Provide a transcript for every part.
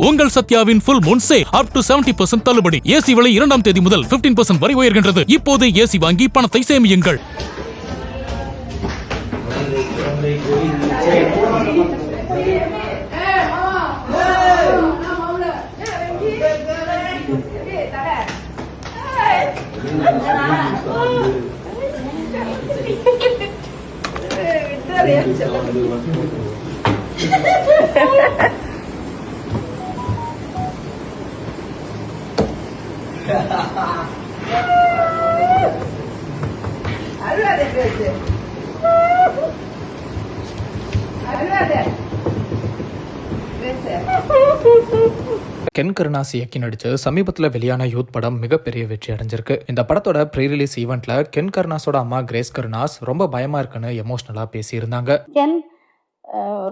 உங்கள் சத்யாவின் full moon sale up to 70% தள்ளுபடி. AC விலை 2ஆம் தேதி முதல் 15% வரை உயர்கின்றது. இப்போதே ஏசி வாங்கி பணத்தை சேமியுங்கள். கென் கருணாஸ் இயக்கி நடிச்சு சமீபத்தில் வெளியான யூத் படம் மிகப்பெரிய வெற்றி அடைஞ்சிருக்கு. இந்த படத்தோட ப்ரீ ரிலீஸ் ஈவெண்ட்ல கென் கருணாஸோட அம்மா கிரேஸ் கருணாஸ் ரொம்ப பயமா இருக்குன்னு எமோஷனலா பேசியிருந்தாங்க. கென்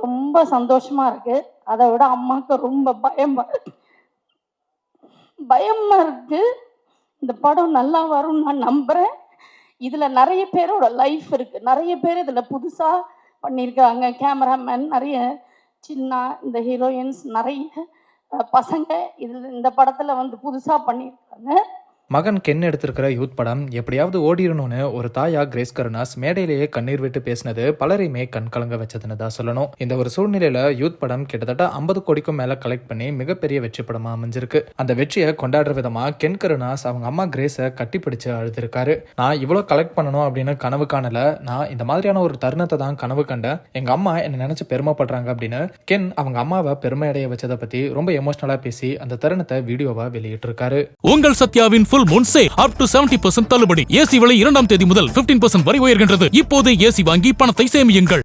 ரொம்ப சந்தோஷமா இருக்கு. அதை விட அம்மாவுக்கு ரொம்ப பயமா இருக்கு. இந்த படம் நல்லா வரும் நான் நம்புறேன். இதுல நிறைய பேரோட லைஃப் இருக்கு. நிறைய பேர் இதுல புதுசா பண்ணியிருக்காங்க. கேமராமேன், நிறைய சின்ன இந்த ஹீரோயின்ஸ், நிறைய பசங்க இந்த படத்துல வந்து புதுசா பண்ணியிருக்காங்க. மகன் கென் எடுத்திருக்கிற யூத் படம் எப்படியாவது ஓடிடணும்னு ஒரு தாயா கிரேஸ் கருணாஸ் மேடையிலேயே கண்ணீர் விட்டு பேசினது பலரையுமே கண் கலங்க வச்சதுன்னு தான் சொல்லணும். இந்த ஒரு சூழ்நிலையில யூத் படம் கிட்டத்தட்ட 50 கோடிக்கும் மேல கலெக்ட் பண்ணி மிகப்பெரிய வெற்றி படமா அமைஞ்சிருக்கு. அந்த வெற்றியை கொண்டாடுற விதமா கென் கருணாஸ் அவங்க அம்மா கிரேஸை கட்டிப்பிடிச்சு அழுதுருக்காரு. நான் இவ்வளவு கலெக்ட் பண்ணணும் அப்படின்னு கனவு காணல, நான் இந்த மாதிரியான ஒரு தருணத்தை தான் கனவு கண்டேன். எங்க அம்மா என்ன நினைச்சு பெருமைப்படுறாங்க அப்படின்னு கென் அவங்க அம்மாவை பெருமை அடைய வச்சதை பத்தி ரொம்ப எமோஷனலா பேசி அந்த தருணத்தை வீடியோவா வெளியிட்டு இருக்காரு. உங்கள் சத்யாவின் full moon sale up to 70% தள்ளுபடி. ஏசி விலை 2ஆம் தேதி முதல் 15% வரை உயர்கின்றது. இப்போதே ஏசி வாங்கி பணத்தை சேமியுங்கள்.